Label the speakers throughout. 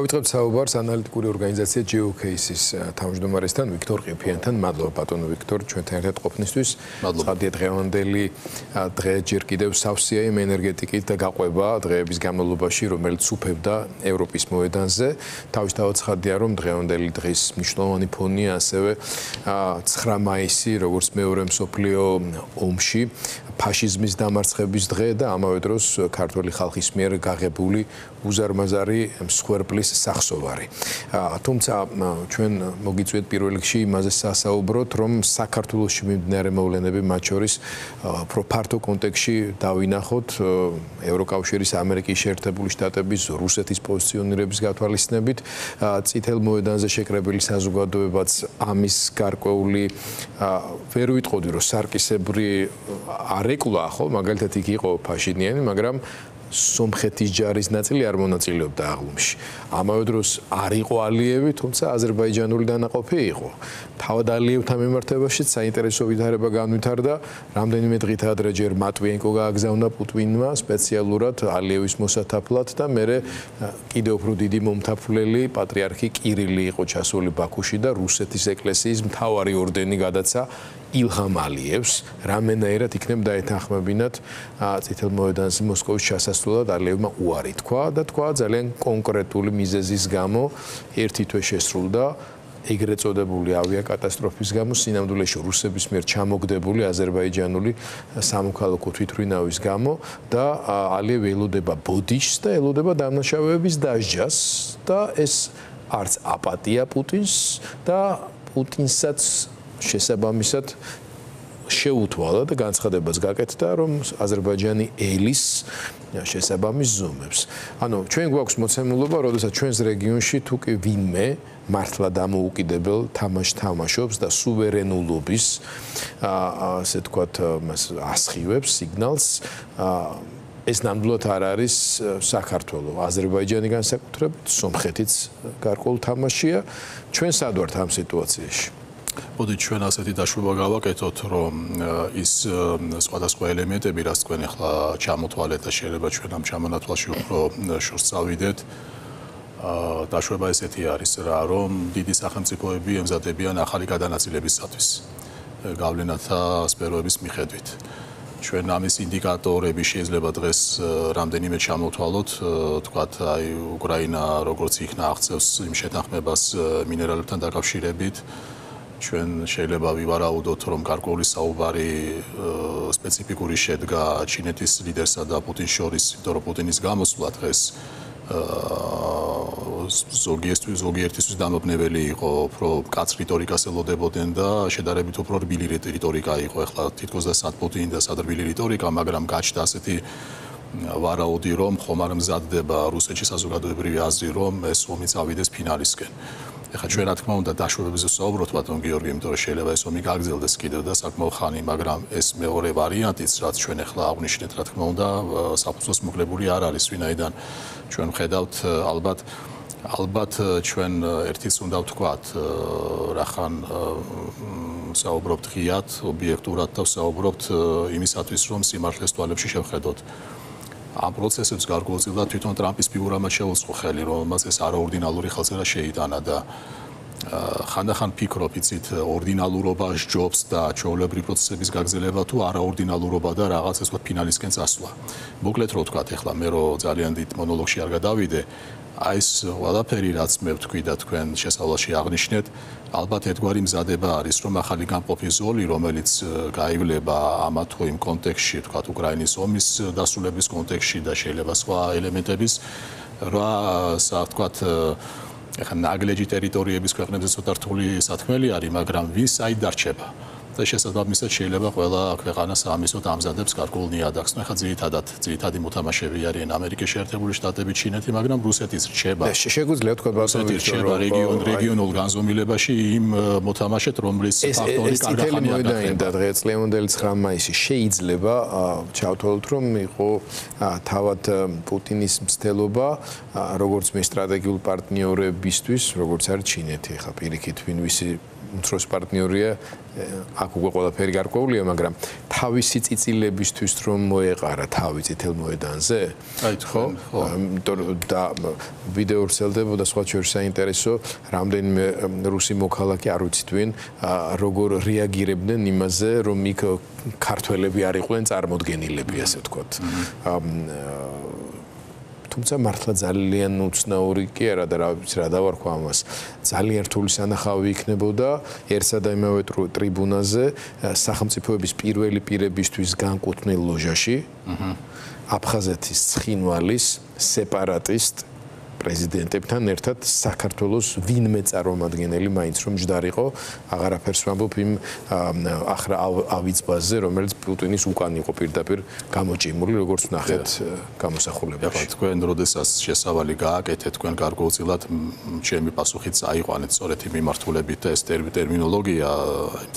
Speaker 1: Ვიტყობთ საუბარს ანალიტიკური ორგანიზაცია GeoCases თავმჯდომარესთან ვიქტორ ყიფიანთან. მადლობა ბატონო ვიქტორ, ჩვენთან ერთად ყოფნისთვის. ცხადია დღევანდელი დღე ჯერ კიდევ სავსეა იმ ენერგეტიკით და გაყვება დღეების განმავლობაში, რომელიც უფევდა ევროპის მოედანზე. თავისთავად ცხადია, რომ დღევანდელი დღის მნიშვნელოვანი ფონია ასევე 9 მაისი, როგორც მეორე მსოფლიო ომში, ფაშიზმის დამარცხების დღე და ამავე დროს ქართული ხალხის მიერ გაღებული უზარმაზარი მსხვერპლის სახსოვარი. თუმცა ჩვენ მოგიწვიეთ პირველ რიგში იმაზე სასაუბროთ, რომ საქართველოში მიმდინარე მოვლენები მათ შორის უფრო ფართო კონტექსტში დავინახოთ ევროკავშირის, ამერიკის შეერთებული შტატების, რუსეთის პოზიციონირების გათვალისწინებით, წითელ მოედანზე შეკრებილი საზოგადოებაც ამის გარკვეული ვერ ვიტყოდი, რომ სარკისებრი არ ეკლა, ხო, მაგალითად იქ იყო ფაშინიანი, მაგრამ სომხეთის ჯარის ნაწილი არ მონაწილეობდა აღლუმში. ამავე დროს არ იყო ალიევი, თუმცა აზერბაიჯანული დანაყოფი იყო. თავად ალიევთან მიმართებაშიც საინტერესო ვითარება განვითარდა. რამდენიმე დღით ადრე ჯერ მატვიენკო გააგზავნა პუტინმა სპეციალურად ალიევის მოსათაფლად და მერე კიდევ უფრო დიდი მომთაფლელი პატრიარქი კირილი იყო ჩასული ბაქოში და რუსეთის ეკლესიის მთავარი ორდენი გადაცა ილჰამ ალიევს, რამენაირად იქნებ დაეთანხმებინათ წითელ მოედანზე მოსკოვის ჩასასვლელად ალიევმა უარი თქვა და თქვა ძალიან კონკრეტული მიზეზის გამო ერთი თვე შესრულდა ეგრეთ წოდებული ავიაკატასტროფის გამო სინამდვილეში რუსების მიერ ჩამოგდებული აზერბაიჯანული სამოქალაქო თვითმფრინავის გამო და ალიევი ელოდება ბოდიშს და ელოდება დამნაშავეების დასჯას და ეს არც აპატია პუტინს და პუტინსაც შესაბამისად შეუთვალა და განცხადებას გაკეთდა, რომ აზერბაიჯანი ელის შესაბამის ზომებს. ანუ ჩვენ გვაქვს მოცემულობა, როდესაც ჩვენს რეგიონში თუ კი ვინმე მართლა დამოუკიდებელ თამაშს თამაშობს და სუვერენულობის ასე თქვათ ასხივებს სიგნალს ეს ნამდვილად არ არის საქართველოს, აზერბაიჯანი განსაკუთრებით, სომხეთიც გარკვეულ თამაშია. ჩვენ სად ვართ ამ სიტუაციაში?
Speaker 2: მოდით ჩვენ ასეთი დაშვება გავაკეთოთ, რომ ის სხვადასხვა ელემენტები, რაც თქვენ ახლა ჩამოთვალეთ და შეიძლება ჩვენ ამ ჩამონათვალში უფრო შორს წავიდეთ. დაშვება ესეთი არის რა, რომ დიდი სახელმწიფოები ემზადებიან ახალი გადანაწილებისათვის გავლენათა სფეროების მიხედვით. ჩვენ ამის ინდიკატორები შეიძლება დღეს რამდენიმე ჩამოთვალოთ, თქვათ, აი უკრაინა როგორც იქნა აღწევს იმ შეთანხმებას მინერალებთან დაკავშირებით. ჩვენ შეიძლება ვივარაუდოთ, რომ გარკვეული საუბარი სპეციფიკური შედგა ჩინეთის ლიდერსა და პუტინს შორის, იმიტომ რომ პუტინის გამოსვლა დღეს ზოგიერთისთვის დამაბნეველი იყო, უფრო კაც რიტორიკას ელოდებოდნენ და შედარებით უფრო რბილი რიტორიკა იყო. ახლა თითქოს და სად პუტინი და სად რბილი რიტორიკა, მაგრამ გაჩნდა ასეთი ვარაუდი, რომ ხომ არ მზადდება რუსეთში საზოგადოებრივი აზრი, რომ ეს ომი წავიდეს ფინალისკენ. ეხლა ჩვენ რა თქმა უნდა დაშვებებზე ვსაუბრობთ ბატონ გიორგი, იმიტომ რომ შეიძლება ეს ომი გაგრძელდეს კიდევ და საკმაო ხანი, მაგრამ ეს მეორე ვარიანტიც, რაც ჩვენ ახლა აღვნიშნეთ, რა თქმა უნდა, საფუძვლოს მოკლებული არ არის, ვინაიდან ჩვენ ვხედავთ ალბათ ჩვენ ერთის უნდა ვთქვათ, რახან ვსაუბრობთ ღიად, ობიექტურად და ვსაუბრობთ იმისათვის, რომ სიმართლეს თვალებში შევხედოთ. ამ პროცესებს გარკვეულწილად თვითონ ტრამპის ფიგურამ შეუწყო ხელი, რომელმაც ეს არაორდინალური ხელწერა შეიტანა და ხანდახან ფიქრობ, იცით, ორდინალურობა სჯობს და ჩვეულებრივი პროცესების გაგრძელება თუ არაორდინალურობა და რაღაც ეს ვთქვათ ფინალისკენ წასვლა. მოკლედ რო ვთქვათ, ახლა მე რო ძალიან დიდ მონოლოგში არ გადავიდე, აი ეს ყველაფერი რაც მე ვთქვი და თქვენ შესავალში აღნიშნეთ, ალბათ ერთგვარი მზადება არის, რომ ახალი გამყოფი ზოლი, რომელიც გაივლება ამა თუ იმ კონტექსტში, თქვათ, უკრაინის ომის დასრულების კონტექსტში და შეიძლება სხვა ელემენტების რა, თქვათ, ახლა ნაგლეჯი ტერიტორიების ქვეყნებზე ცოტა რთული სათქმელი არის, მაგრამ ვის საით დარჩება? და შესაბამისად შეიძლება ყველა ქვეყანას ამისოთ ამზადებს გარკვეულ ნიადაგს. ახლა ძირითადი მოთამაშეები არიან ამერიკის შეერთებული შტატები, ჩინეთი, მაგრამ რუსეთის რჩება.
Speaker 1: შეგვიძლია თქვა ბატონო
Speaker 2: რჩება რეგიონულ განზომილებაში იმ მოთამაშეთ, რომლის ფაქტორი კარგახანია.
Speaker 1: ეს მოედანი და დღეწლევანდელი 9 მაისი შეიძლება ჩავთვალოთ, რომ იყო თავად პუტინის მცდელობა, როგორც მე სტრატეგიულ პარტნიორებისთვის, როგორც არის ჩინეთი, ახლა პირიქით ვინ ვისი უმცროსი პარტნიორია, აქ უკვე ყველაფერი გარკვეულია, მაგრამ თავისი წიწილებისთვის რომ მოეყარა თავი წითელ მოედანზე, ხო? და ვიდეო ვრცელდებოდა სხვა შორის საინტერესო, რამდენიმე რუსი მოქალაქე არ ვიცით ვინ, როგორ რეაგირებდნენ იმაზე, რომ იქ ქართველები არ იყვნენ წარმოდგენილები, ასე ვთქვათ. თუმცა მართლა ძალიან უცნაური კი არა და რა დავარქვა ამას. ძალიან რთული სანახავი იქნებოდა ერთსა და იმავე ტრიბუნაზე სახელმწიფოების პირველი პირებისთვის განკუთვნილ ლოჟაში. აფხაზეთის ცხინვალის სეპარატისტ პრეზიდენტებთან ერთად საქართველოს ვინმე წარმომადგენელი მაინც რომ ჯდარიყო, აღარაფერს ვამბობ იმ ახრა ავიცბაზე, რომელიც პუტინის უკან იყო პირდაპირ გამოჭიმული, როგორც ნახეთ გამოსახულებაში.
Speaker 2: თქვენ როდესაც შესავალი გააკეთეთ, თქვენ გარკვეულწილად ჩემი პასუხიც აიყვანეთ სწორედ იმ მიმართულებით და ეს ტერმინოლოგია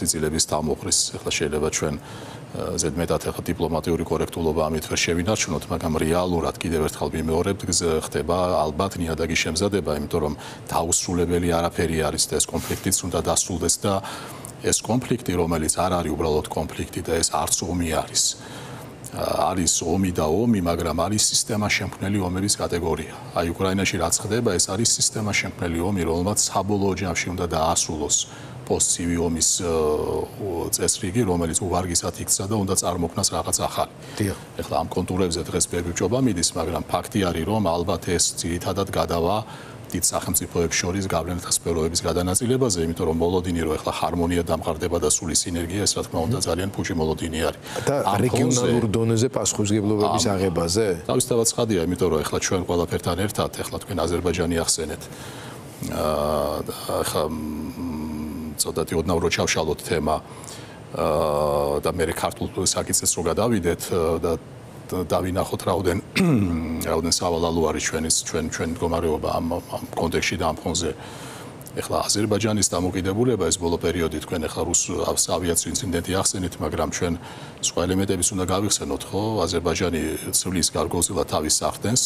Speaker 2: წიწილების თავმოყრის, ახლა შეიძლება ჩვენ ზედმეტად ახლა დიპლომატიური კორექტულობა ამით ვერ შევინარჩუნოთ, მაგრამ რეალურად კიდევ ერთხელ ვიმეორებთ, ხდება ალბათ ნიადაგი შემზადება, იმიტომ რომ დაუსრულებელი არაფერი არის და ეს კონფლიქტიც უნდა დასრულდეს და ეს კონფლიქტი, რომელიც არ არის უბრალოდ კონფლიქტი და ეს არც ომი არის. არის ომი და ომი, მაგრამ არის სისტემა შემქმნელი ომების კატეგორია. აი უკრაინაში რაც ხდება, ეს არის სისტემა შემქმნელი ომი, რომელმაც საბოლოო ჯამში უნდა დაასრულოს პოსტცივი ომის წესრიგი, რომელიც უვარგისად იქცა და უნდა წარმოქმნას რაღაც ახალი. ეხლა ამ კონტურებზე დღეს ბევრჯობა მიდის, მაგრამ ფაქტი არის, რომ ალბათ ეს ძირითადად გადავა დიდ სახელმწიფოებს შორის გავლენათა სფეროების გადანაწილებაზე, იმიტომ რომ მოლოდინი რო ეხლა ჰარმონია დამყარდება და სული სინერგია, ეს რა თქმა უნდა ძალიან ფუჭი მოლოდინი არის.
Speaker 1: და რეგიონალურ დონეზე პასუხისმგებლობების აღებაზე?
Speaker 2: თავისთავად ცხადია, იმიტომ რომ ეხლა ჩვენ ყველაფერთან ერთად, ეხლა თქვენ აზერბაიჯანი ახსენეთ. ეხლა ცოტათი ოდნავ რო ჩავშალოთ თემა და მე ქართულ საკითხებს რო გადავიდეთ და დავინახოთ რაოდენ სავალალო არის ჩვენ მდგომარეობა ამ კონტექსტში და ამ ფონზე. ეხლა აზერბაიჯანის დამოკიდებულება ეს ბოლო პერიოდი თქვენ ეხლა რუს ავიაციის ინციდენტი ახსენეთ, მაგრამ ჩვენ სხვა ელემენტებიც უნდა გავიხსენოთ, ხო? აზერბაიჯანი ცვლის გარკვეულწილად თავის სახდენს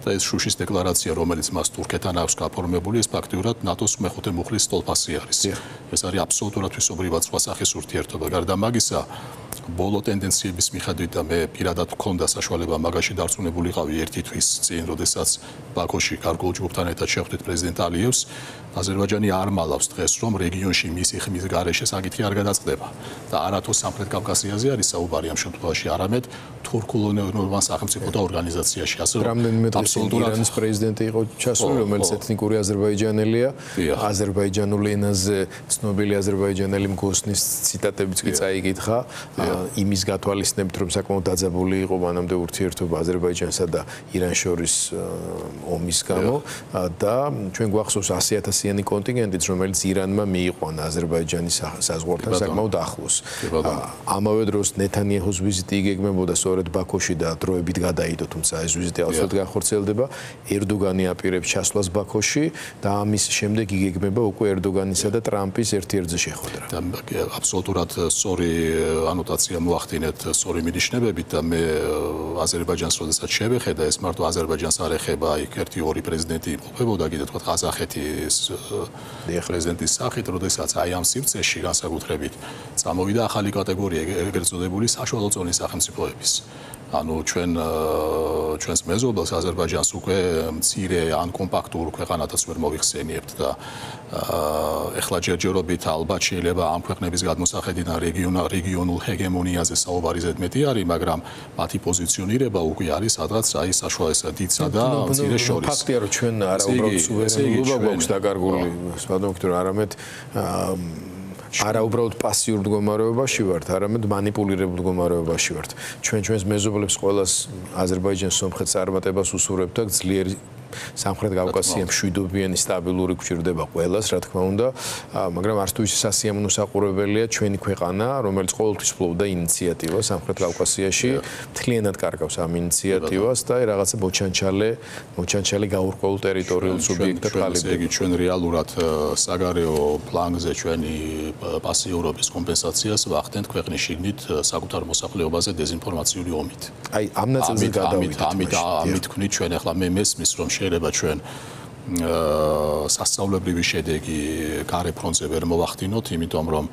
Speaker 2: და ეს შუშის დეკლარაცია, რომელიც მას თურქეთთან აქვს გაფორმებული, ეს ფაქტიურად ნატოს მეხუთე მუხლის სტოლფასი არის. ეს არის აბსოლუტურად თვისობრივად სხვა სახის ურთიერთობა. გარდა მაგისა, ბოლო ტენდენციების მიხედვით და მე პირადად ვქონდა საშუალება მაგაში დარწმუნებულიყავი ერთი თვის წინ, როდესაც ბაქოში გარკვეულ ჯგუფთან ერთად შევხვდით პრეზიდენტ ალიევს, აზერბაიჯანი არ მალავს დღეს, რომ რეგიონში მისი ხმის გარეშე საკითხი არ გადაწყდება და არათუ სამხრეთ კავკასიაზე არის საუბარი ამ შემთხვევაში, არამედ თურქულ ნორმალ სახელმწიფოთა ორგანიზაციაში. ასე რომ
Speaker 1: ირანის პრეზიდენტი იყო ჩასული, რომელიც ეთნიკური აზერბაიჯანელია, აზერბაიჯანულ ენაზე ცნობილი აზერბაიჯანელი მგოსნის ციტატებიც კი წაიკითხა, იმის გათვალისწინებით, რომ საკმაოდ დაძაბული იყო მანამდე ურთიერთობა აზერბაიჯანსა და ირანს შორის ომის გამო და ჩვენ გვახსოვს 100,000-იანი კონტინგენტიც, რომელიც ირანმა მიიყვანა აზერბაიჯანის საზღვართან საკმაოდ ახლოს. ამავე დროს ნეთანიაჰუს ვიზიტი იგეგმებოდა სწორედ ბაქოში და დროებით გადაიდო, თუმცა ეს ვიზიტი აუცილებლად განხორციელდება. ერდოგანი აპირებს ჩასვლას ბაქოში და ამის შემდეგ იგეგმება უკვე ერდოგანისა და ტრამპის ერთ-ერთზე შეხვედრა.
Speaker 2: აბსოლუტურად სწორი ანოტაცია მოახდინეთ, სწორი მინიშნებებით და მე აზერბაიჯანს როდესაც შევეხედა, ეს მარტო აზერბაიჯანს არ ეხება, იქ ერთი-ორი პრეზიდენტი იმყოფებოდა, კიდე თქვა ყაზახეთის პრეზიდენტის სახით, როდესაც აი ამ სივრცეში განსაკუთრებით წამოვიდა ახალი კატეგორია, ეგრეთ წოდებული საშუალო ზონის სახელმწიფოების. ანუ ჩვენს მეზობელს აზერბაიჯანს უკვე მცირე ან კომპაქტურ ქვეყანათაც ვერ მოიხსენიებთ და ეხლა ჯერჯერობით ალბათ შეიძლება ამ ქვეყნების გადმოსახედიდან რეგიონულ ჰეგემონიაზე საუბარი ზედმეტი არის, მაგრამ მათი პოზიციონირება უკვე არის სადღაც აი საშუალო დიდსა და მცირე შორის.
Speaker 1: ფაქტია, რომ ჩვენ არა უბრალოდ სუვერენობა გვაქვს დაკარგული, სპადონქტორ, არამედ არა უბრალოდ პასიურ მდგომარეობაში ვართ, არამედ манипуლირებულ მდგომარეობაში ვართ. ჩვენს მეზობლებს ყველას აზერბაიჯანის სომხეთს წარმატებას უსურვებთ და ძლიერი სამხრეთ კავკასია მშვიდობიანი სტაბილური გვჭირდება ყველას, რა თქმა უნდა, მაგრამ არც თუ ისე სასიამოვნო საყურებელია ჩვენი ქვეყანა, რომელიც ყოველთვის ფლობდა ინიციატივას სამხრეთ კავკასიაში, მთლიანად კარგავს ამ ინიციატივას და რაღაცა მოჩანჩალე გაურკვეველ ტერიტორიულ სუბიექტად ხალიფდება.
Speaker 2: იგი ჩვენ რეალურად საგარეო პლანზე ჩვენი პასიურობის კომპენსაციას ვახდენთ ქვეყნის შიგნით საკუთარ მოსახლეობაზე დეзинფორმაციული ომით.
Speaker 1: აი ამ ნაწილზე გადავიდეთ.
Speaker 2: ამით ვქნით ჩვენ ახლა მე მესმის რომ შეიძლება ჩვენ სასწავლებრივი შედეგი გარე ფრონტზე ვერ მოვახდინოთ, იმიტომ რომ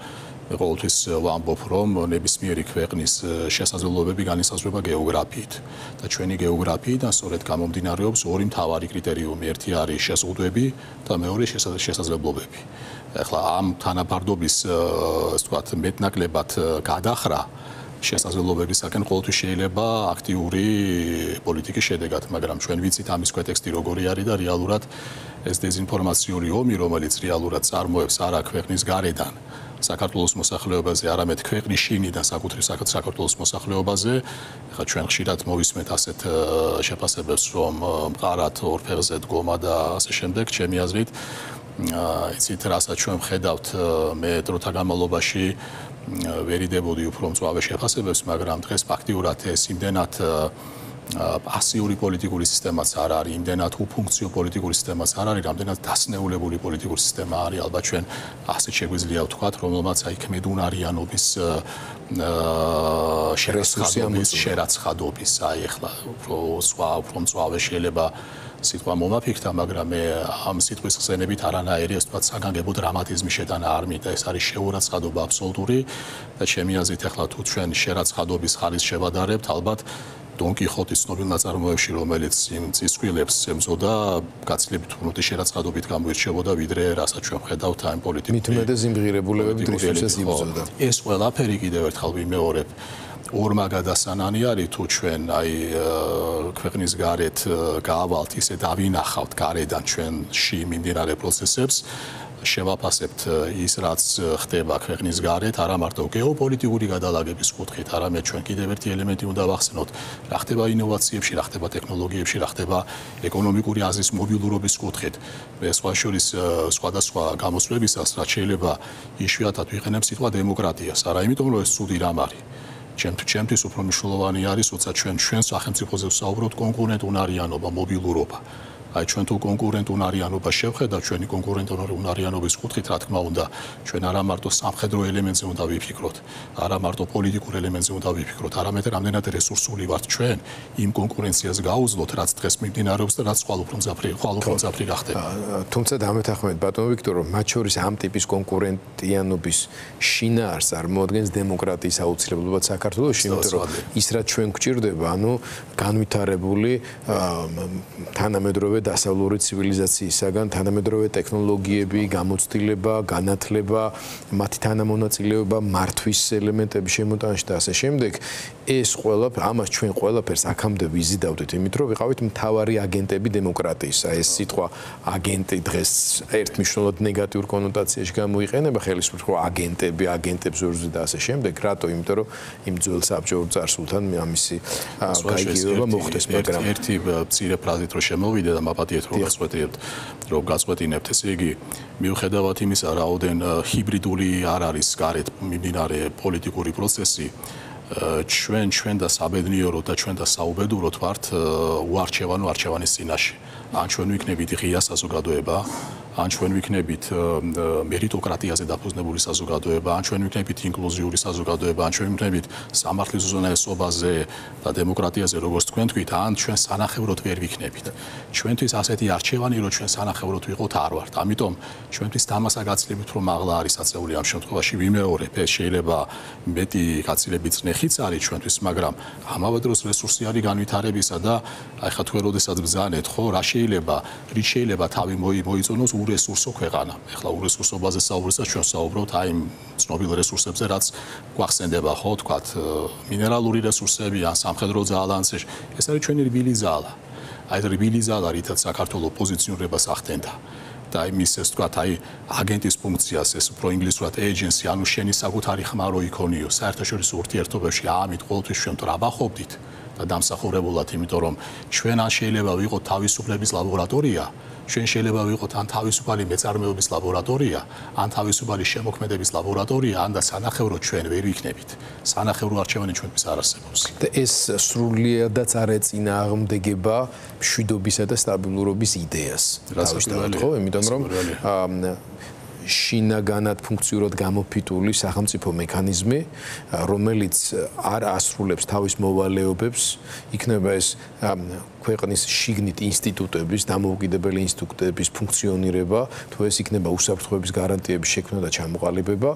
Speaker 2: ყოველთვის ვამბობ, რომ ნებისმიერი ქვეყნის შესაძლებლობები განისაზღვრება გეოგრაფიით და ჩვენი გეოგრაფიიდან სწორედ გამომდინარეობს ორი მთავარი კრიტერიუმი, ერთი არის შეზღუდვები და მეორე შესაძლებლობები. ახლა ამ თანაფარდობის, ასე ვთქვათ, მეტნაკლებად გადახრა შესაძლებლობებისაკენ ყოველთვის შეიძლება აქტიური პოლიტიკის შედეგად, მაგრამ ჩვენ ვიცით ამის კონტექსტი როგორი არის და რეალურად ეს დეзинფორმაციული ომი, რომელიც რეალურად წარმოებს არა ქვეყნის გარედან საქართველოს მოსახლეობაზე, არამედ ქვეყნის შინიდან საკუთრივ საქართველოს მოსახლეობაზე, ახლა ჩვენ ხშირად მოვისმენთ ასეთ შეფასებებს, რომ მყარად ორ ფეხზე დგომა და ასე შემდეგ, ჩემი აზრით, იცით, რასაც ჩვენ ვხედავთ, მე დროთა განმავლობაში ვერიდებოდი უფრო მწვავე შეფასებებს, მაგრამ დღეს ფაქტიურად ეს იმდენად პასიური პოლიტიკური სისტემაც არ არის, იმდენად უფუნქციო პოლიტიკური სისტემაც არ არის, რამდენად დასნეულებული პოლიტიკური სისტემა არის. ალბათ ჩვენ ასეთ შეგვიძლია ვთქვათ, რომელმაც აი ქმედუნარიანობის შერაცხადობის, აი ახლა უფრო მწვავე შეიძლება სიტყვა მომაფიქრდა, მაგრამ მე ამ სიტყვის ხსენებით არანაირი, ასე ვთქვათ, საგანგებო დრამატიზმი შეტანა არ მინდა, ეს არის შეურაცხადობა აბსოლუტური და ჩემი აზრით ახლა თუ ჩვენ შერაცხადობის ხალისს შევადარებთ, ალბათ დონ კიხოტის ცნობილ ნაწარმოებში, რომელიც იმ წისქვილებს ემზოდა, გაცილებით უფრო შერაცხადობით გამოირჩეოდა, ვიდრე რასაც ჩვენ ვხედავთ ამ პოლიტიკურ.
Speaker 1: მით უმეტეს ზიმღირებულებები დღესაც იბრძოდა.
Speaker 2: ეს ყველაფერი კიდევ ერთხელ ვიმეორებ. ორმა გადასანანი არის თუ ჩვენ აი ქვეყნის გარეთ გაავალთ ისე დავინახავთ გარედან ჩვენში მიმდინარე პროცესებს შევაფასებთ ის რაც ხდება ქვეყნის გარეთ არა მარტო გეოპოლიტიკური გადალაგების კუთხით არამედ ჩვენ კიდევ ერთი ელემენტი უნდა ვახსენოთ რა ხდება ინოვაციებში რა ხდება ტექნოლოგიებში რა ხდება ეკონომიკური აზრის მობილურობის კუთხით მე სხვა შორის სხვადასხვა გამოსვლებისას რაც შეიძლება იშვიათად ვიყენებ სიტყვა დემოკრატიას არა იმიტომ რომ ეს ცუდი რამ არის ჩემთვის უფრო მნიშვნელოვანი არის, როცა ჩვენ სახელმწიფოზე ვსაუბრობთ კონკურენტუნარიანობა, მობილურობა. აი ჩვენ თუ კონკურენტუნარიანობა შევხედავთ, ჩვენი კონკურენტუნარიანობის კუთხით, რა თქმა უნდა, ჩვენ არა მარტო სამხედრო ელემენტზე უნდა ვიფიქროთ, არა მარტო პოლიტიკურ ელემენტზე უნდა ვიფიქროთ, არამედ რამდენად რესურსული ვართ ჩვენ იმ კონკურენციას გაუძლოთ, რაც დღეს მიმდინარეობს და რაც ხვალ უფრო მძაფრი რა ხდება.
Speaker 1: თუმცა დამეთანხმებით ბატონო ვიქტორ, რომ მათ შორის ამ ტიპის კონკურენტიანობის შინაარსს წარმოადგენს დემოკრატიის აუცილებლობა საქართველოში, იმიტომ რომ ის რაც ჩვენ გვჭირდება, ანუ განვითარებული თანამედროვე დასავლური ცივილიზაციისაგან თანამედროვე ტექნოლოგიები, გამოცდილება, განათლება, მათი თანამონაწილეობა, მართვის ელემენტები შემოტანაში და ასე შემდეგ, ეს ყველაფერი, ამას ჩვენ ყველაფერს აქამდე ვიზიდავდით, იმით რომ ვიყავით მთავარი აგენტები დემოკრატიისა. ეს სიტყვა აგენტი დღეს ერთმნიშვნელოვნად ნეგატიურ კონოტაციაში გამოიყენება, ხელისუფლება აგენტები, აგენტებს ვერზი და ასე შემდეგ, რატო? იმიტომ რომ იმ ძველ საბჭოურ წარსულთან ამისი გაიგივება მოხდეს, მაგრამ
Speaker 2: ერთი მცირე ფრაზით რომ შემოვიდე და მაპატიეთ რომ გაწყვეტინებთ, ესე იგი მიუხედავად იმისა, რაოდენ ჰიბრიდული არ არის გარეთ მიმდინარე პოლიტიკური პროცესი, ჩვენ და საბედნიეროდ და ჩვენ და საუბედუროდ ვართ უარჩევანო არჩევანის წინაშე. ან ჩვენ ვიქნებით ღია საზოგადოება, ან ჩვენ ვიქნებით მერიტოკრატიაზე დაფუძნებული საზოგადოება, ან ჩვენ ვიქნებით ინკლუზიური საზოგადოება, ან ჩვენ ვიქნებით სამართლის უზენაესობაზე და დემოკრატიაზე, როგორც თქვენ თქვით, ან ჩვენ სანახევროდ ვერ ვიქნებით. ჩვენთვის ასეთი არჩევანი, რომ ჩვენ სანახევროდ ვიყოთ არ ვართ. ამიტომ ჩვენთვის დამასა გაცილებით უფრო მაღლა არის საწეული ამ შემთხვევაში ვიმეორებ, ეს შეიძლება მეტი გაცილებით წნეხიც არის ჩვენთვის, მაგრამ ამავე დროს რესურსი არის განვითარებისა და აი ხა თქვენ როდესაც ბრძანეთ, ხო, რა შეიძლება თავი მოიწონოს ურესურსო ქვეყანა. ეხლა ურესურსობაზე საუბრისას ჩვენ საუბრობთ აი ცნობილ რესურსებზე, რაც გვახსენდება, ხო, თქვათ, მინერალური რესურსები, ან სამხედრო ძალა, ეს არის ჩვენი რბილი ძალა. აი რბილი ძალა, რითაც საქართველოს პოზიციონირებას ახდენდა. და იმის ეს თქვათ, აი აგენტის ფუნქციას, ეს უფრო ინგლისურად agency, ანუ შენი საკუთარი ხმა რო იქონიო, საერთაშორისო ურთიერთობებში ამით ყოველთვის ჩვენ ტრაბახობდით და დამსახურებულად, იმიტომ რომ ჩვენ ან შეიძლება ვიყოთ თავისუფლების ლაბორატორია, ჩვენ შეიძლება ვიყოთ ან თავისუფალი მეწარმეობის ლაბორატორია, ან თავისუფალი შემოქმედების ლაბორატორია, ან და სანახევროდ ჩვენ ვერ ვიქნებით. სანახევრო არჩევანი ჩვენთვის არ არსებობს.
Speaker 1: და ეს სრულიადაც არ ეწინააღმდეგება მშვიდობისა და სტაბილურობის იდეას.
Speaker 2: თავისთავად,
Speaker 1: ხო, იმიტომ რომ შინაგანად ფუნქციურად გამოფიტული სახელმწიფო მექანიზმი, რომელიც არ ასრულებს თავის მოვალეობებს, იქნება ეს ქვეყნის შიგნით ინსტიტუტების, დამოუკიდებელი ინსტიტუტების ფუნქციონირება, თუ ეს იქნება უსაფრთხოების გარანტიების შექმნა და ჩამოყალიბება,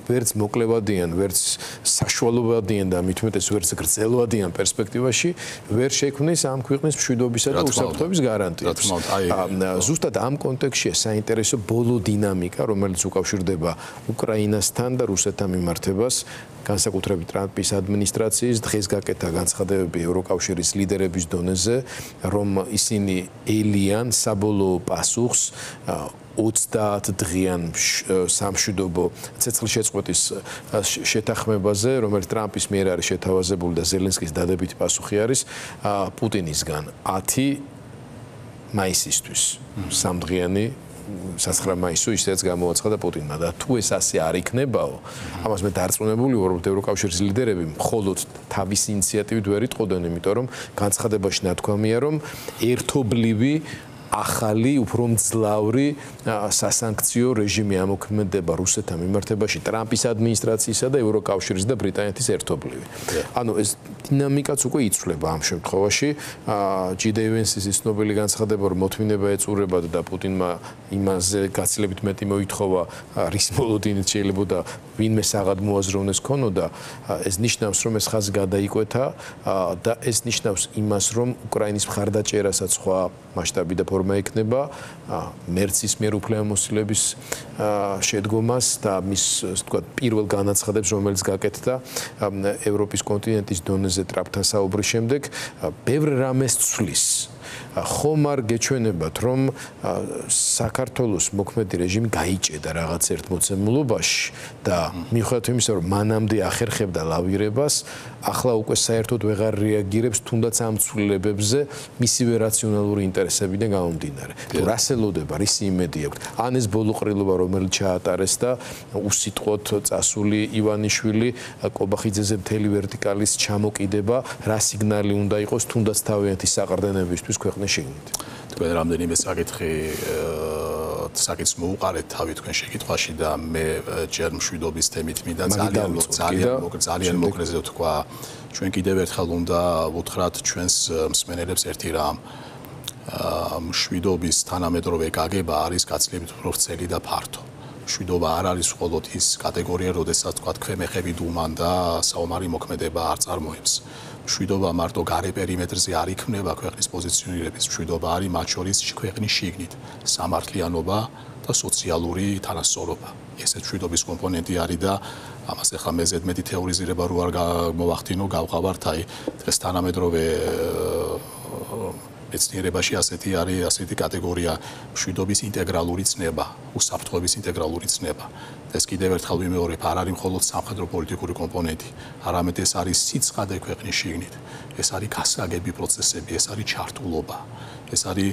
Speaker 1: ვერც მოკლევადიან, ვერც საშუალებადიან და მით უმეტეს ვერც გრძელვადიან პერსპექტივაში ვერ შექმნის ამ ქვეყნის მშვიდობისა და უსაფრთხოების გარანტიებს. ზუსტად ამ კონტექსტშია საინტერესო ბოლო დინამიკა, რომელიც უკავშირდება უკრაინასთან და რუსეთთან მიმართებას, განსაკუთრებით ტრამპის ადმინისტრაციის დღეს გაკეთა განცხადებები ევროკავშირის ლიდერების დონეზე, რომ ისინი ელიან საბოლოო პასუხს 30 დღიან სამშვიდობო ცეცხლშეწყვეტის შეთანხმებაზე, რომელიც ტრამპის მიერ არის შეთავაზებული და ზელენსკის დადებითი პასუხი არის პუტინისგან 10 მაისისთვის. 3 დღიანი 9 მაისო ისედაც გამოაცხადა პუტინმა და თუ ეს ასე არ იქნებაო, ამას მე დარწმუნებული ვარ, რომ ევროკავშირის ლიდერები მხოლოდ თავის ინიციატივით ვერ იტყოდნენ, იმიტომ რომ განცხადებაში ნათქვამია, რომ ერთობლივი ახალი, უფრო მძლავრი სასანქციო რეჟიმი ამოქმედება რუსეთთან მიმართებაში ტრამპის ადმინისტრაციისა და ევროკავშირის და ბრიტანეთის ერთობლივი. ანუ ეს დინამიკაც უკვე იცვლება ამ შემთხვევაში. ჯი დეივენსის ის ცნობილი განცხადება, რომ მოთმინება ეწურება და პუტინმა იმაზე გაცილებით მეტი მოითხოვა, რის მოლოდინით შეიძლებოდა ვინმე საღად მოაზროვნეს ქონოდა, ეს ნიშნავს, რომ ეს ხაზი გადაიკვეთა და ეს ნიშნავს იმას, რომ უკრაინის მხარდაჭერასაც სხვა მასშტაბი და ფორმა იქნება მერცის მიერ უფლებამოსილების შედგომას და მის თქვათ პირველ განაცხადებს, რომელიც გაკეთდა ევროპის კონტინენტის დონეზე ტრაპთან საუბრის შემდეგ, ბევრ რამეს ცვლის. ხომ არ გეჩვენებათ, რომ საქართველოს მოქმედი რეჟიმი გაიჭედა რაღაც ერთ მოცემულობაში და მიუხედავად იმისა, რომ მანამდე ახერხებდა ლავირებას, ახლა უკვე საერთოდ ვეღარ რეაგირებს თუნდაც ამ ცვლილებებზე მისივე რაციონალური ინტერესებიდან გამომდინარე. თუ რას ელოდება, რისი იმედი აქვს? ან ეს ბოლოყრილობა, რომელიც ჩაატარეს და უსიტყვოდ წასული ივანიშვილი კობახიძეზე მთელი ვერტიკალის ჩამოკიდება, რა სიგნალი უნდა იყოს თუნდაც თავიანთი საყრდენებისთვის ქვეყნის შიგნით.
Speaker 2: თქვენ რამდენიმე საკითხს მოუყარეთ თავი თქვენ შეკითხვაში და მე ჯერ მშვიდობის თემით მინდა ძალიან მოკლეზე თქვა, ჩვენ კიდევ ერთხელ უნდა ვუთხრათ ჩვენს მსმენელებს ერთი რამ. მშვიდობის თანამედროვე გაგება არის გაცილებით უფრო ვრცელი და ფართო. მშვიდობა არ არის მხოლოდ ის კატეგორია, როდესაც თქვა ქვემეხები დუმან და საომარი მოქმედება არ წარმოებს. მშვიდობა მარტო გარე პერიმეტრზე არ იქმნება ქვეყნის პოზიციონირების, მშვიდობა არის მათ შორის ქვეყნის შიგნით სამართლიანობა და სოციალური თანასწორობა. ესეც მშვიდობის კომპონენტი არის და ამას ახლა მე ზედმეტი თეორიზირება რო არ მოვახდინო, გავყავართ აი დღეს თანამედროვე მეცნიერებაში ასეთი კატეგორია მშვიდობის ინტეგრალური ცნება, უსაფრთხოების ინტეგრალური ცნება. ეს კიდევ ერთხელ ვიმეორებ, არ არის მხოლოდ სამხედრო პოლიტიკური კომპონენტი, არამედ ეს არის სიცხადე ქვეყნის შიგნით. ეს არის გასაგები პროცესები, ეს არის ჩართულობა. ეს არის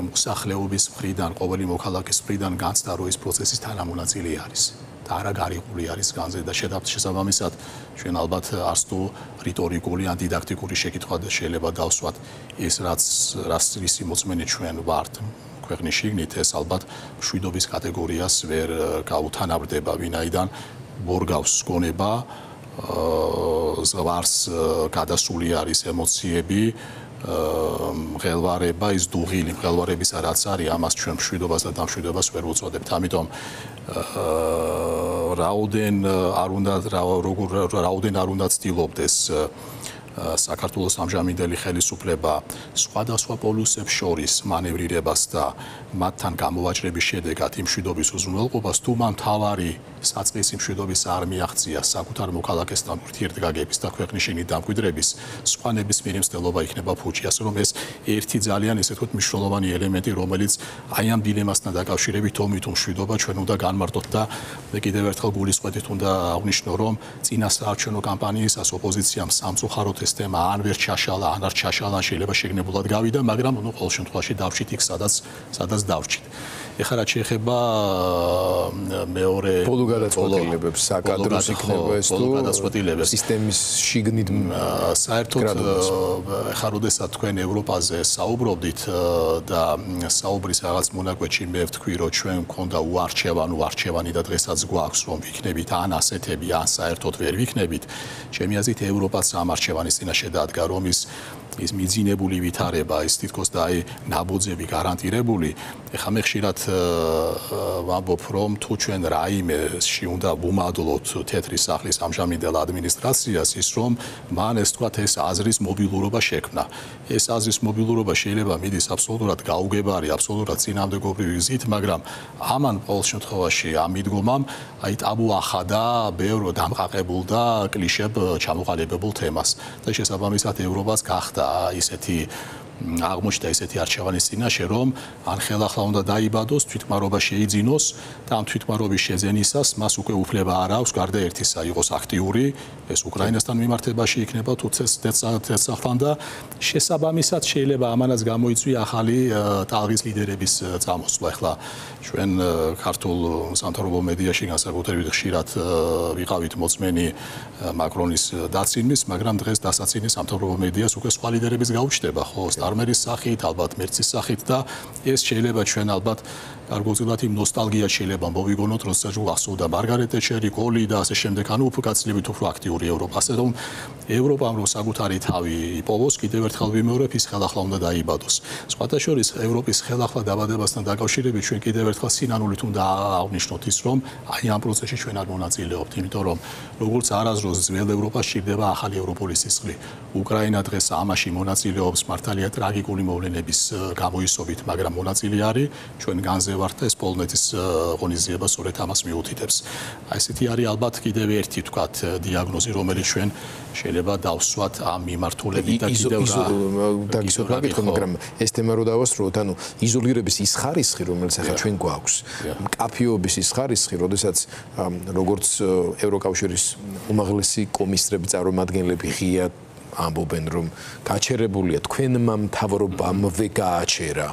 Speaker 2: მოსახლეობის მხრიდან, ყოველი მოქალაქის მხრიდან განცდა, რომ ეს პროცესის თანამონაწილე არის. და არა გარიყული არის განზე და შესაბამისად ჩვენ ალბათ არც თუ რიტორიკული ან დიდაქტიკური შეკითხვა შეიძლება დავსვათ ეს რაც რისი მოწმენი ჩვენ ვართ ქვეყნის შიგნით ეს ალბათ მშვიდობის კატეგორიას ვერ გაუთანაბრდება ვინაიდან მორგავს გონება ზღვარს გადასული არის ემოციები მღელვარება ის დუღილი მღელვარებისა რაც არის ამას ჩვენ მშვიდობას და დამშვიდობას ვერ ვუწოდებთ ამიტომ რაუდენ არ უნდა ცდილობდეს საქართველოს ამჟამინდელი ხელისუფლება სხვადასხვა პოლუსებს შორის მანევრირებას და მათთან გამოვაჭრების შედეგად იმ მშვიდობის უზრუნველყოფას თუ მან თავარი საწყისი მშვიდობის არ მიაღწია საკუთარ მოქალაქესთან ურთიერთგაგების და ქვეყნის შიგნით დამკვიდრების სხვა ნებისმიერი მცდელობა იქნება ფუჭი ასე რომ ეს ერთი ძალიან ესე ვთქვათ მნიშვნელოვანი ელემენტი რომელიც აი ამ დილემასთან დაკავშირებით თომით მშვიდობა ჩვენ უნდა განმარტოთ და მე კიდევ ერთხელ გულისხმეთით უნდა აღვნიშნო რომ წინასაარჩევნო კამპანიისას ოპოზიციამ სამწუხაროდ ეს თემა ან ვერ ჩაშალა ან არ ჩაშალა შეიძლება შეგნებულად გავიდა მაგრამ ნუ ყოველ შემთხვევაში დავჭით იქ სადაც დავჭით ეხლა რაც შეეხება მეორე
Speaker 1: ბოლო გადაწყვეტილებებს საკადროს იქნება ეს თუ სისტემის შიგნით
Speaker 2: საერთოდ ეხლა როდესაც თქვენ ევროპაზე საუბრობდით და საუბრის რაღაც მონაკვეთში მე ვთქვი რომ ჩვენ მქონდა უარჩევანი და დღესაც გვაქვს რომ ვიქნებით ან ასეთები ან საერთოდ ვერ ვიქნებით ჩემი აზრით ევროპაც ამ არჩევანის წინაშე დადგა რომ ის ის მიძინებული ვითარება, ის თითქოს და აი ნაბოძები გარანტირებული. ეხლა მე ხშირად ვამბობ, რომ თუ ჩვენ რაიმეში უნდა ვუმადლოთ თეთრი სახლის ამჟამინდელ ადმინისტრაციას, ის რომ მან ეს თქვათ ეს აზრის მობილურობა შექმნა. ეს აზრის მობილურობა შეიძლება მიდის აბსოლუტურად გაუგებარი, აბსოლუტურად წინამდებობრივი გზით, მაგრამ ამან ყოველ შემთხვევაში ამ მიდგომამ აი ტაბუ ახადა ბევრ დამყაყებულ და კლიშებ ჩამოყალიბებულ თემას. და შესაბამისად ევროპას გახდა ისეთი აღმოჩნდა ესეთი არჩევანის წინაშე, რომ ან ხელახლა უნდა დაიბადოს, თვითმარობა შეიძინოს და ამ თვითმარობის შეძენისას მას უკვე უფლება არ აქვს, გარდა ერთისა იყოს აქტიური, ეს უკრაინასთან მიმართებაში იქნება თუ ცეცხლთან და შესაბამისად შეიძლება ამანაც გამოიწვია ახალი ტალღის ლიდერების წამოსვლა. ახლა ჩვენ ქართულ სამთავრობო მედიაში განსაკუთრებით ხშირად ვიყავით მოწმენი მაკრონის დაცინვის, მაგრამ დღეს დასაცინის სამთავრობო მედიას უკვე სხვა ლიდერების გაუჩნდება, ხო? მერის სახით, ალბათ მერცის სახით და ეს შეიძლება ჩვენ ალბათ გარკვეულწილად იმ ნოსტალგიას შეიძლება მოვიგონოთ, როდესაც გახსოვდა მარგარეტ თეჩერი, კოლი და ასე შემდეგ, ანუ უფრო გაცილებით უფრო აქტიური ევროპა. ასე რომ ევროპამ რომ საკუთარი თავი იპოვოს, კიდევ ერთხელ ვიმეორებ, ის ხელახლა უნდა დაიბადოს. სხვათა შორის ევროპის ხელახლა დაბადებასთან დაკავშირებით ჩვენ კიდევ ერთხელ სინანულით უნდა აღვნიშნოთ ის, რომ აი ამ პროცესში ჩვენ არ მონაწილეობთ, იმიტომ რომ როგორც არასდროს ძველ ევროპას სჭირდება ახალი ევროპული სისხლი. უკრაინა დღეს ამაში მონაწილეობს მართალია ტრაგიკული მოვლენების გამოისობით, მაგრამ მონაწილე არის, ჩვენ განზე ვართ და ეს პოლონეთის ღონისძიება სწორედ ამას მიუთითებს. აი ესეთი არის albათ კიდევ ერთი თქვათ დიაგნოზი, რომელიც ჩვენ შეიძლება დავსვათ ამ მიმართულებით და კიდევ
Speaker 1: დაგისვათ მაგითხო, მაგრამ ეს თემა რო დავასრულოთ, ანუ იზოლირების ის ხარისხი, რომელიც ახლა ჩვენ გვაქვს, მკაფიობის ის ხარისხი, როდესაც როგორც ევროკავშირის უმაღლესი კომისრები წარმომადგენლები ღია ამბობენ, რომ გაჩერებულია თქვენმა მთავრობამვე გააჩერა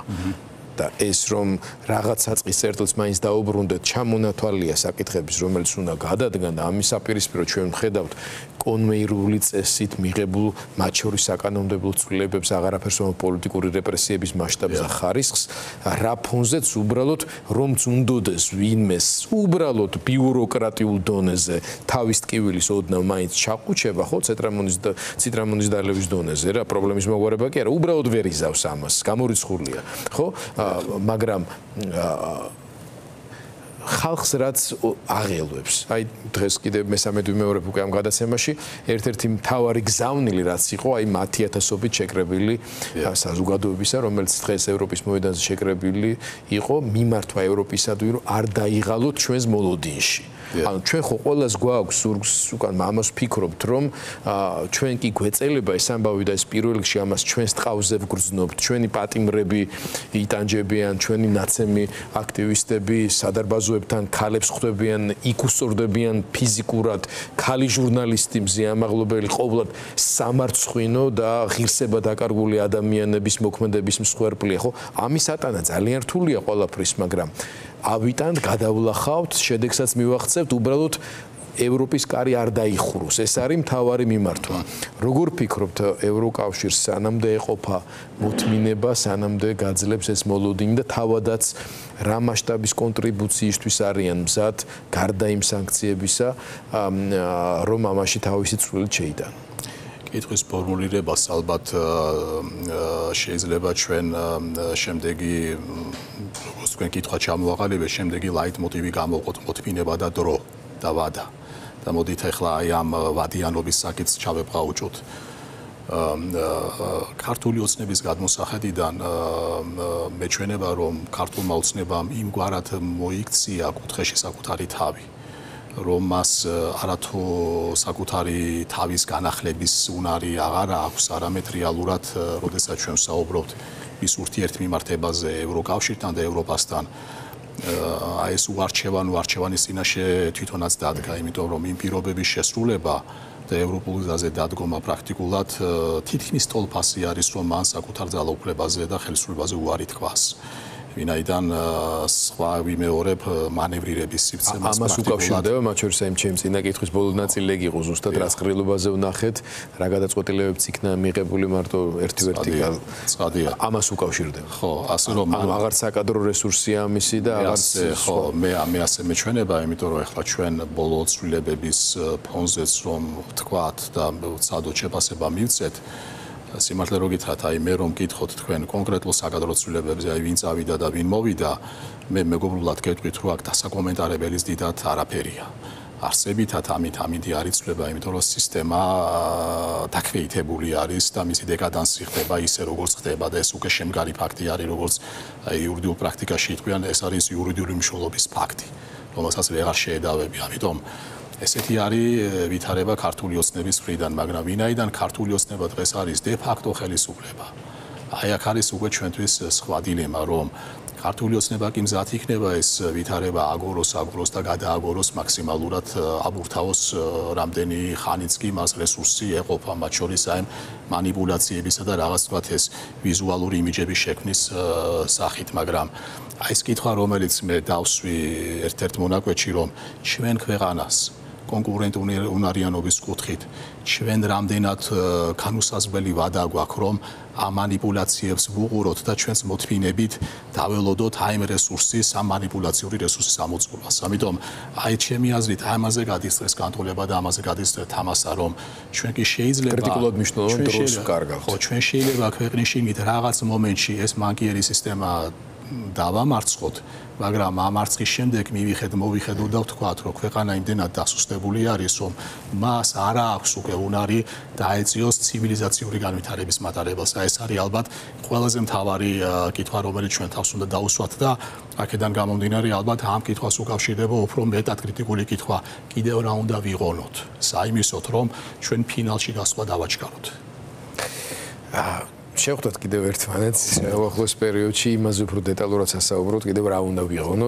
Speaker 1: და ეს რომ რაღაც საწყის წერტილს მაინც დაუბრუნდეთ, ჩამონათვალია საკითხების, რომელიც უნდა გადადგან და ამის საპირისპირო ჩვენ ვხედავთ კონვეირული წესით მიღებულ მათ შორის საკანონმდებლო ცვლილებებს, აღარაფერს პოლიტიკური რეპრესიების მასშტაბს და ხარისხს, რა ფონზეც უბრალოდ რომც უნდოდეს ვინმეს უბრალოდ ბიუროკრატიულ დონეზე თავის ტკივილის ოდნავ მაინც ჩაყუჩება, ხო, ციტრამონის დალევის დონეზე რა პრობლემის მოგვარება კი არა, უბრალოდ ვერ იზავს ამას, გამორიცხულია, ხო? მაგრამ ხალხს რაც აღელვებს. აი დღეს კიდევ მესამედ ვიმეორებ უკვე ამ გადაცემაში, ერთ-ერთი მთავარი გზავნილი რაც იყო, აი 10,000-ობით შეკრებილი საზოგადოებისა, რომელიც დღეს ევროპის მოედანზე შეკრებილი იყო, მიმართვა ევროპისადმი, რომ არ დაიღალოთ ჩვენს მოლოდინში. ანუ ჩვენ ხო ყველას გვაქვს სურგს უკან ამას ვფიქრობთ, რომ ჩვენ კი გვეწელება ეს ამბავი და ეს პირველ რიგში ამას ჩვენს ტყავზე ვგრძნობთ, ჩვენი პატიმრები იტანჯებიან, ჩვენი ნაცემი აქტივისტები სადარბაზოებთან ქალებს ხვდებიან, იქ უსწორდებიან ფიზიკურად, ქალი ჟურნალისტი მზიამაღლობელი ყოვლად სამარცხვინო და ღირსება დაკარგული ადამიანების მოქმედების მსხვერპლია, ხო? ამის ატანა ძალიან რთულია ყველაფრის, მაგრამ ავიტანთ, გადავლახავთ, შედეგსაც მივახცევთ, უბრალოდ ევროპის კარი არ დაიხუროს. ეს არის მთავარი მიმართვა. როგორ ფიქრობთ, ევროკავშირს სანამდე ეყოფა მოთმინება, სანამდე გაძლებს ეს მოლოდინი და თავადაც რა მასშტაბის კონტრიბუციისთვის არიან მზად, გარდა იმ სანქციებისა, რომ ამაში თავისი წვლილი შეიტანონ?
Speaker 2: კითხვის ფორმულირებას ალბათ შეიძლება ჩვენ შემდეგი როგორც თქვენ კითხვა ჩამოვაყალიბეთ, შემდეგი ლაიტმოტივი გამოვყოთ, მოთმინება და დრო და ვადა. და მოდით ახლა აი ამ ვადიანობის საკითხს ჩავებრაუჭოთ. ქართული ოცნების გადმოსახედიდან მეჩვენება, რომ ქართულმა ოცნებამ იმგვარად მოიქცია კუთხეში საკუთარი თავი, რომ მას არათუ საკუთარი თავის განახლების უნარი აღარ აქვს, არამედ რეალურად, როდესაც ჩვენ ვსაუბრობთ მის ურთიერთმიმართებაზე ევროკავშირთან და ევროპასთან, აი ეს არჩევანის წინაშე თვითონაც დადგა, იმიტომ რომ იმ პირობების შესრულება და ევროპულ გზაზე დადგომა პრაქტიკულად თითქმის ტოლფასი არის, რომ მან საკუთარ ძალაუფლებაზე და ხელისუფლებაზე უარი თქვას. ვინაიდან სხვა ვიმეორებ მანევრირების სივრცემას
Speaker 1: ამას უკავშირდება, მათ შორის აი ჩემს წინა კითხვის ბოლო ნაწილი იყო ზუსტად რა სყრილობაზე ვნახეთ, რა გადაწყვეტილებებიც იქნა მიღებული მარტო ერთი ვერტიკალ.
Speaker 2: ცხადია.
Speaker 1: ამას უკავშირდება.
Speaker 2: ხო, ასე რომ
Speaker 1: აღარ საკადრო რესურსია ამისი და აღარ
Speaker 2: ხო, მე ასე მეჩვენება, იმიტომ რომ ახლა ჩვენ ბოლო ცვლილებების ფონზეც რომ ვთქვათ და ცადო შეფასება მივცეთ, სიმართლე რო გითხრათ, აი მე რომ გითხოთ თქვენ კონკრეტულ საკადრო ცვლილებებზე, აი ვინ წავიდა და ვინ მოვიდა, მე მეგობრულად გეტყვით, რომ აქ დასაკომენტარებელის დიდად არაფერია. არსებითად ამინდი არ იცვლება, იმიტომ რომ სისტემა დაქვეითებული არის და მისი დეკადანსი ხდება ისე როგორც ხდება და ეს უკვე შემგარი ფაქტი არის, როგორც იურიდიულ პრაქტიკაში იტყვიან, ეს არის იურიდიული მნიშვნელობის ფაქტი, რომელსაც ვეღარ შეედავები. ამიტომ ესეთი არის ვითარება ქართული ოცნების მხრიდან, მაგრამ ვინაიდან ქართული ოცნება დღეს არის de facto ხელისუფლება. აი აქ არის უკვე ჩვენთვის სხვა დილემა, რომ ქართული ოცნება კი მზად იქნება ეს ვითარება აგოროს და გადააგოროს მაქსიმალურად აბურთაოს რამდენი ხანიც კი მას რესურსი ეყოფა, მათ შორის აი მანიპულაციებისა და რაღაც თქვათ ეს ვიზუალური იმიჯების შექმნის სახით, მაგრამ აი ეს კითხვა, რომელიც მე დავსვი ერთ-ერთ მონაკვეთში, რომ ჩვენ ქვეყანას კონკურენტუნარიანობის კუთხით ჩვენ რამდენად განუსაზღვრელი ვადა გვაქვს, რომ ამ მანიპულაციებს ვუყუროთ და ჩვენს მოთმინებით დაველოდოთ აი ამ რესურსის, ამ მანიპულაციური რესურსის ამოწყობას. ამიტომ აი ჩემი აზრით ამაზე გადისწრეს განტოლება და ამაზე გადისწრეთ ამასა, რომ ჩვენ კი შეიძლება
Speaker 1: კრიტიკულად მნიშვნელოვან დროს ვკარგავთ.
Speaker 2: ხო, ჩვენ შეიძლება ქვეყნის რაღაც მომენტში ეს მანკიერი სისტემა დავამარცხოთ, მაგრამ ამ მარცხის შემდეგ მოვიხედოთ და ვთქვათ, რომ ქვეყანა იმდენად დასუსტებული არის, რომ მას არ აქვს უკვე უნარი დაეწიოს ცივილიზაციური განვითარების მატარებელს. ეს არის ალბათ ყველაზე მთავარი კითხვა, რომელიც ჩვენ თავს უნდა დაუსვათ და აქედან გამომდინარე ალბათ ამ კითხვას უკავშირდება უფრო მეტად კრიტიკული კითხვა, კიდევ რა უნდა ვიღონოთ, საიმისოთ, რომ ჩვენ ფინალში გასვლა დავაჩქაროთ.
Speaker 1: შევხვდეთ კიდევ ერთმანეთს უახლოეს პერიოდში იმაზე უფრო დეტალურად სასაუბროთ, კიდევ რა უნდა ვიღონოთ.